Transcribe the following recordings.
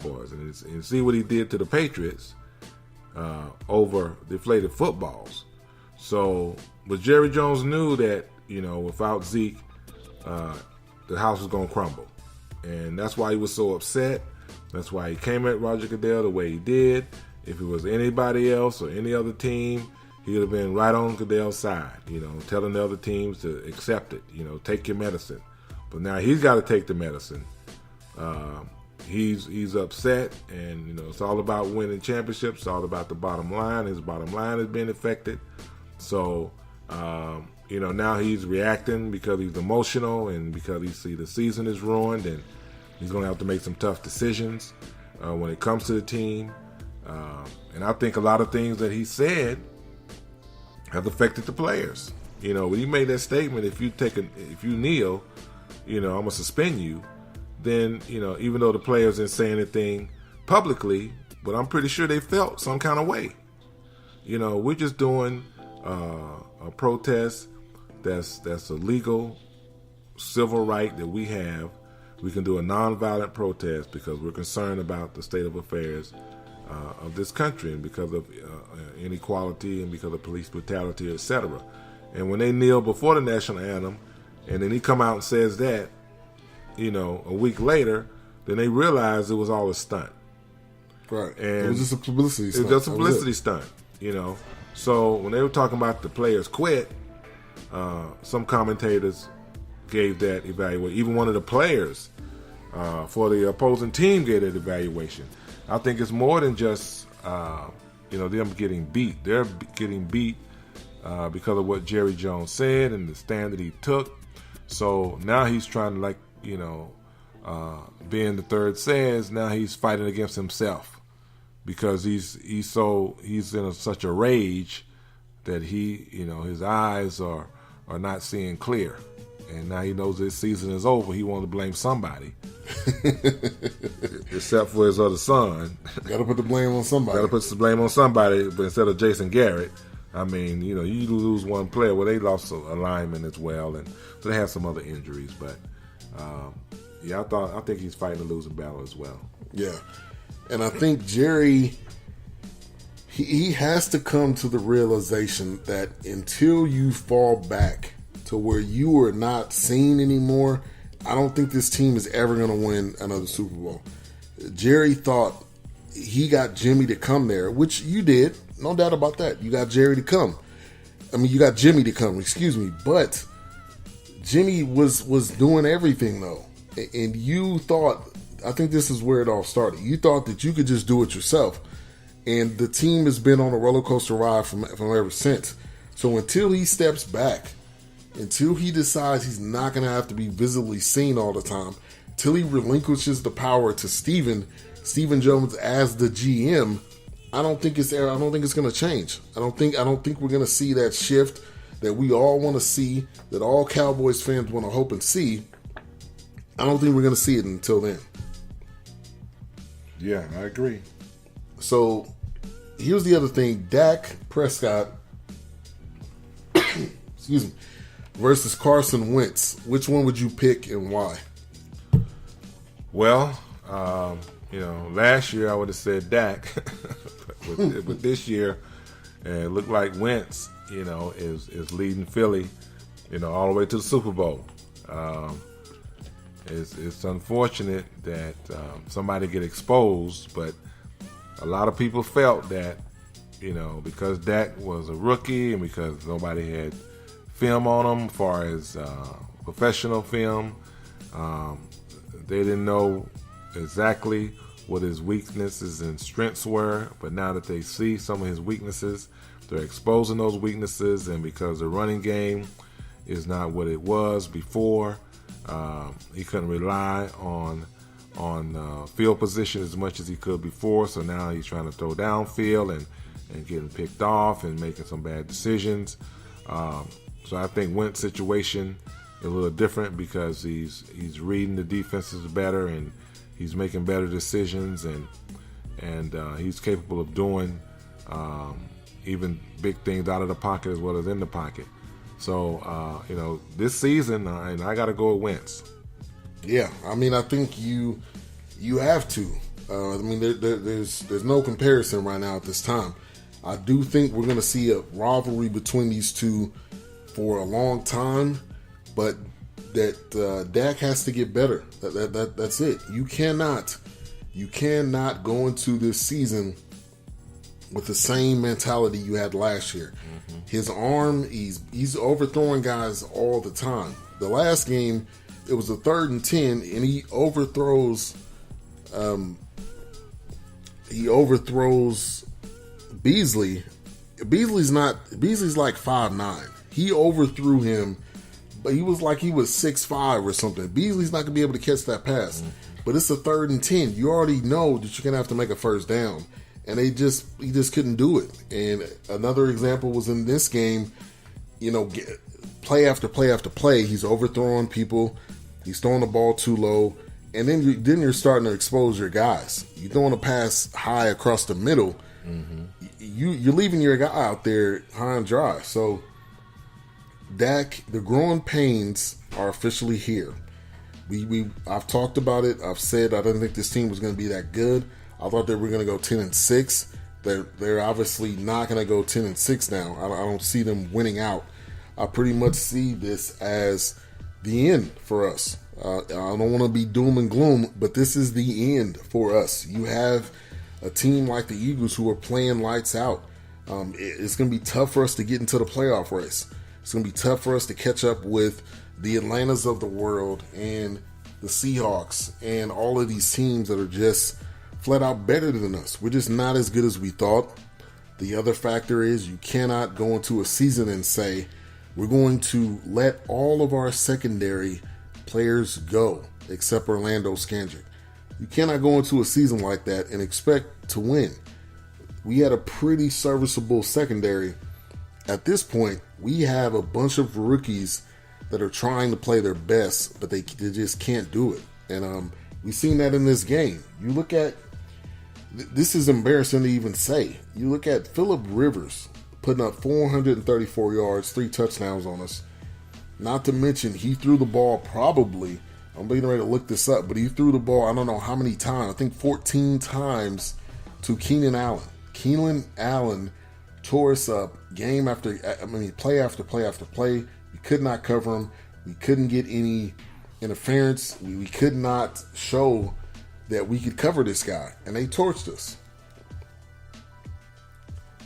for us. And see what he did to the Patriots over deflated footballs. So, but Jerry Jones knew that, without Zeke, the house was going to crumble. And that's why he was so upset. That's why he came at Roger Goodell the way he did. If it was anybody else or any other team, he would have been right on Goodell's side, telling the other teams to accept it, take your medicine. But now he's got to take the medicine. He's upset, and it's all about winning championships. It's all about the bottom line. His bottom line has been affected. So, now he's reacting because he's emotional and because he see the season is ruined, and he's going to have to make some tough decisions when it comes to the team. And I think a lot of things that he said have affected the players. When he made that statement, if you kneel, I'm going to suspend you, then, even though the players didn't say anything publicly, but I'm pretty sure they felt some kind of way. We're just doing a protest that's a legal civil right that we have. We can do a nonviolent protest because we're concerned about the state of affairs of this country, and because of inequality and because of police brutality, etc. And when they kneel before the national anthem, and then he come out and says that, a week later, then they realize it was all a stunt. Right. And it was just a publicity stunt. It was just a publicity stunt, So when they were talking about the players quit, some commentators gave that evaluation. Even one of the players for the opposing team gave that evaluation. I think it's more than just, them getting beat. They're getting beat because of what Jerry Jones said and the stand that he took. So now he's trying to, being the third says, now he's fighting against himself because he's in such a rage that his eyes are not seeing clear. And now he knows this season is over. He wants to blame somebody. Except for his other son. Got to put the blame on somebody. Got to put the blame on somebody, but instead of Jason Garrett, you lose one player. Well, they lost a lineman as well, and so they have some other injuries. But, I think he's fighting a losing battle as well. Yeah. And I think Jerry, he has to come to the realization that until you fall back to where you are not seen anymore, I don't think this team is ever going to win another Super Bowl. Jerry thought he got Jimmy to come there, which you did. No doubt about that. You got Jerry to come. You got Jimmy to come, excuse me. But Jimmy was doing everything, though. And you thought, I think this is where it all started. You thought that you could just do it yourself. And the team has been on a roller coaster ride from ever since. So until he steps back, until he decides he's not going to have to be visibly seen all the time, till he relinquishes the power to Stephen Jones as the GM, I don't think it's going to change. I don't think we're going to see that shift that we all want to see, that all Cowboys fans want to hope and see. I don't think we're going to see it until then. Yeah, I agree. So here's the other thing: Dak Prescott, excuse me, versus Carson Wentz. Which one would you pick and why? Well, last year I would have said Dak, but this year it looked like Wentz, is leading Philly, all the way to the Super Bowl. It's unfortunate that somebody get exposed, but a lot of people felt that, because Dak was a rookie and because nobody had film on him as far as professional film, they didn't know exactly what his weaknesses and strengths were. But now that they see some of his weaknesses, they're exposing those weaknesses, and because the running game is not what it was before, he couldn't rely on field position as much as he could before. So now he's trying to throw downfield and getting picked off and making some bad decisions. So I think Wentz's situation is a little different because he's reading the defenses better and he's making better decisions, and he's capable of doing even big things out of the pocket as well as in the pocket. So, this season, and I got to go with Wentz. Yeah, I think you have to. I mean, there's no comparison right now at this time. I do think we're going to see a rivalry between these two for a long time, but that Dak has to get better. That's it. You cannot go into this season with the same mentality you had last year. Mm-hmm. His arm, he's overthrowing guys all the time. The last game, it was a 3rd and 10, and he overthrows Beasley. Beasley's like 5'9". He overthrew him, but he was 6'5" or something. Beasley's not gonna be able to catch that pass. Mm-hmm. But it's a 3rd and 10. You already know that you're gonna have to make a first down, and he just couldn't do it. And another example was in this game. Play after play after play, he's overthrowing people. He's throwing the ball too low, and then you're starting to expose your guys. You're throwing a pass high across the middle. Mm-hmm. You're leaving your guy out there high and dry. So, Dak, the growing pains are officially here. I've talked about it. I've said I didn't think this team was going to be that good. I thought they were going to go 10-6. They're obviously not going to go 10-6 now. I don't see them winning out. I pretty much see this as the end for us. I don't want to be doom and gloom, but this is the end for us. You have a team like the Eagles who are playing lights out. It's going to be tough for us to get into the playoff race. It's going to be tough for us to catch up with the Atlantas of the world and the Seahawks and all of these teams that are just flat out better than us. We're just not as good as we thought. The other factor is you cannot go into a season and say, we're going to let all of our secondary players go, except Orlando Scandrick. You cannot go into a season like that and expect to win. We had a pretty serviceable secondary. At this point, we have a bunch of rookies that are trying to play their best, but they just can't do it. And we've seen that in this game. You look at, this is embarrassing to even say. You look at Phillip Rivers putting up 434 yards, 3 touchdowns on us. Not to mention, he threw the ball probably, I'm getting ready to look this up, but he threw the ball, I don't know how many times, I think 14 times to Keenan Allen. Keenan Allen tore us up play after play after play. We could not cover him. We couldn't get any interference. We could not show that we could cover this guy, and they torched us.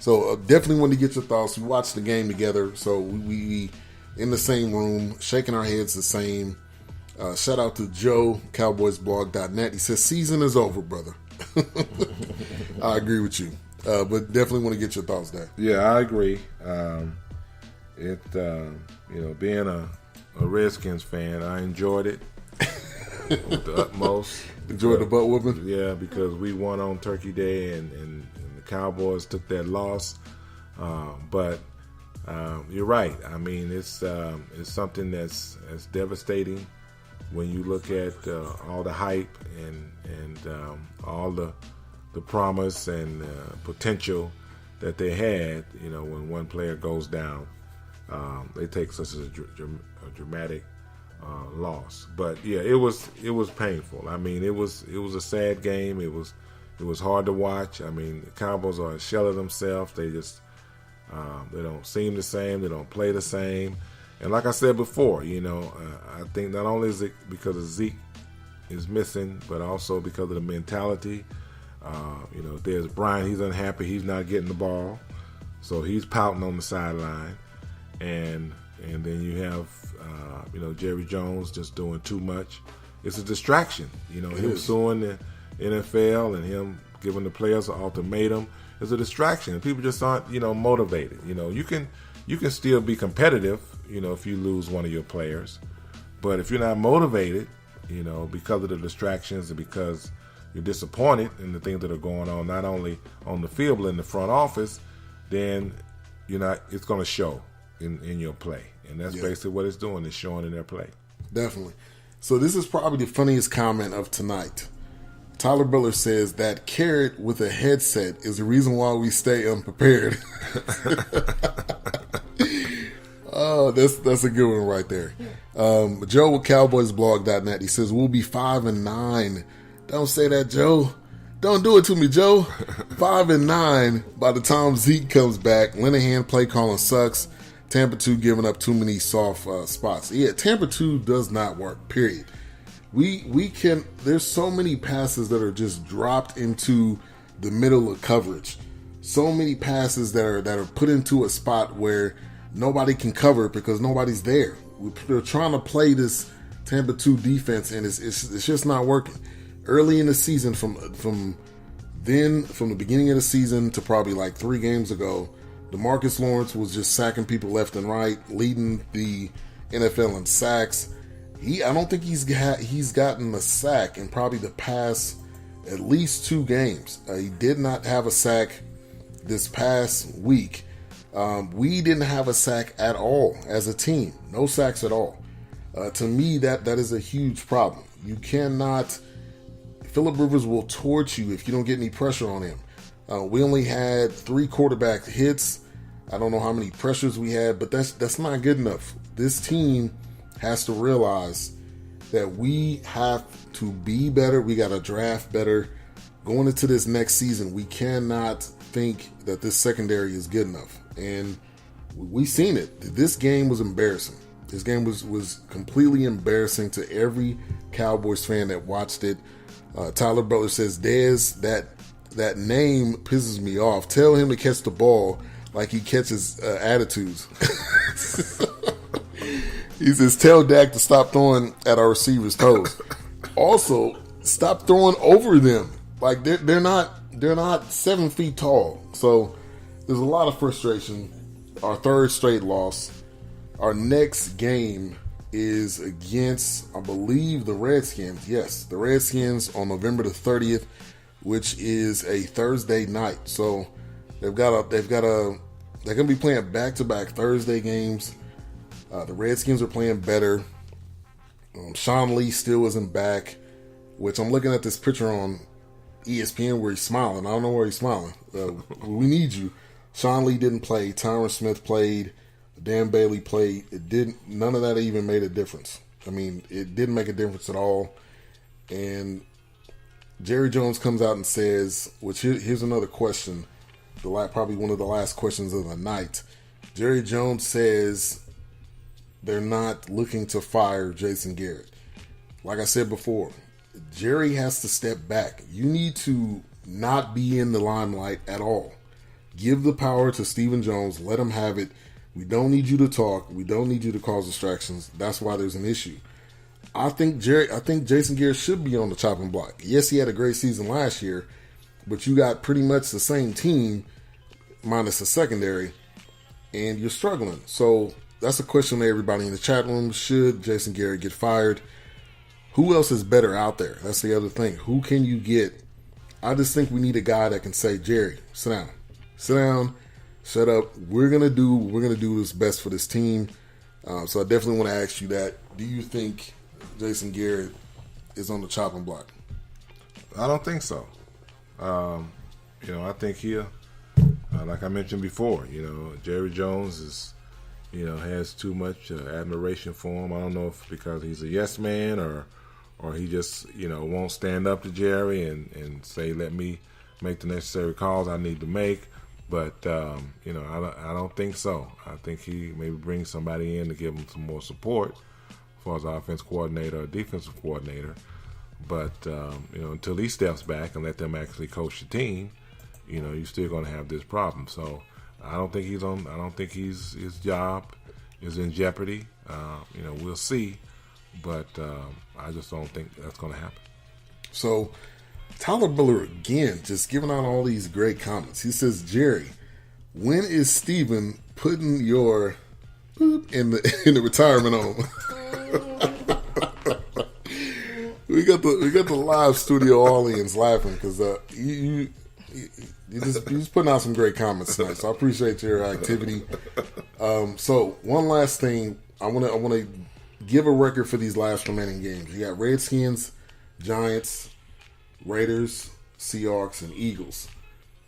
So definitely want to get your thoughts. We watched the game together, so we in the same room, shaking our heads the same. Shout out to Joe, cowboysblog.net. He says, season is over, brother. I agree with you, but definitely want to get your thoughts there. Yeah, I agree. Being a Redskins fan, I enjoyed it with the utmost. Enjoyed the butt whooping? Yeah, because we won on Turkey Day, and the Cowboys took that loss. But you're right. I mean, it's something that's devastating when you look at all the hype and all the promise and potential that they had. When one player goes down, they take such a dramatic loss. But yeah, it was painful. I mean, it was a sad game. It was hard to watch. I mean, the Cowboys are a shell of themselves. They just they don't seem the same. They don't play the same. And like I said before, I think not only is it because of Zeke is missing, but also because of the mentality. There's Brian. He's unhappy. He's not getting the ball, so he's pouting on the sideline. And then you have Jerry Jones just doing too much. It's a distraction. Him suing the NFL and him giving the players an ultimatum is a distraction. People just aren't motivated. You can still be competitive if you lose one of your players, but if you're not motivated because of the distractions and because you're disappointed in the things that are going on, not only on the field but in the front office, then it's going to show in your play. And that's basically what it's doing. It's showing in their play. Definitely. So this is probably the funniest comment of tonight. Tyler Biller says that carrot with a headset is the reason why we stay unprepared. Oh, that's a good one right there. Joe with cowboysblog.net, he says we'll be 5-9. Don't say that, Joe. Don't do it to me, Joe. 5-9 by the time Zeke comes back. Linehan play calling sucks. Tampa 2 giving up too many soft spots. Yeah, Tampa 2 does not work, period. There's so many passes that are just dropped into the middle of coverage. So many passes that are put into a spot where nobody can cover because nobody's there. We're trying to play this Tampa 2 defense, and it's just not working. Early in the season, from the beginning of the season to probably like 3 games ago, DeMarcus Lawrence was just sacking people left and right, leading the NFL in sacks. I don't think he's gotten a sack in probably the past at least 2 games. He did not have a sack this past week. We didn't have a sack at all as a team. No sacks at all. To me, that is a huge problem. You cannot... Phillip Rivers will torch you if you don't get any pressure on him. We only had 3 quarterback hits. I don't know how many pressures we had, but that's not good enough. This team has to realize that we have to be better. We got to draft better. Going into this next season, we cannot think that this secondary is good enough. And we've seen it. This game was embarrassing. This game was completely embarrassing to every Cowboys fan that watched it. Tyler Butler says, Dez, that name pisses me off. Tell him to catch the ball like he catches attitudes. He says, tell Dak to stop throwing at our receivers' toes. Also, stop throwing over them. Like they're not 7 feet tall. So there's a lot of frustration. Our 3rd straight loss. Our next game is against, I believe, the Redskins. Yes, the Redskins on November the 30th, which is a Thursday night. So they're gonna be playing back-to-back Thursday games. The Redskins are playing better. Sean Lee still isn't back, which I'm looking at this picture on ESPN where he's smiling. I don't know where he's smiling. We need you. Sean Lee didn't play. Tyron Smith played. Dan Bailey played. None of that even made a difference. I mean, it didn't make a difference at all. And Jerry Jones comes out and says, which here's another question, probably one of the last questions of the night. Jerry Jones says they're not looking to fire Jason Garrett. Like I said before, Jerry has to step back. You need to not be in the limelight at all. Give the power to Stephen Jones. Let him have it. We don't need you to talk. We don't need you to cause distractions. That's why there's an issue. I think Jason Garrett should be on the chopping block. Yes, he had a great season last year, but you got pretty much the same team minus the secondary, and you're struggling. So that's a question to everybody in the chat room. Should Jason Garrett get fired? Who else is better out there? That's the other thing. Who can you get? I just think we need a guy that can say, Jerry, sit down, shut up. We're gonna do what's best for this team. So I definitely want to ask you that. Do you think Jason Garrett is on the chopping block? I don't think so. I think like I mentioned before, Jerry Jones is, has too much admiration for him. I don't know if because he's a yes man or he just, won't stand up to Jerry and say, let me make the necessary calls I need to make. But, I don't think so. I think he maybe brings somebody in to give him some more support as far as offense coordinator or defensive coordinator. But, until he steps back and let them actually coach the team, you're still going to have this problem. So I don't think his job is in jeopardy. We'll see. But I just don't think that's going to happen. So Tyler Buller again, just giving out all these great comments. He says, Jerry, when is Steven putting your in the retirement home? we got the live studio audience laughing because you're just putting out some great comments tonight. So I appreciate your activity. So one last thing, I want to give a record for these last remaining games. You got Redskins, Giants, Raiders, Seahawks, and Eagles.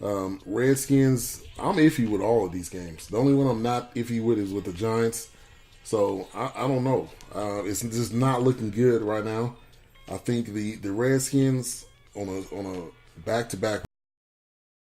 Redskins, I'm iffy with all of these games. The only one I'm not iffy with is with the Giants. So I don't know. It's just not looking good right now. I think the Redskins on a back-to-back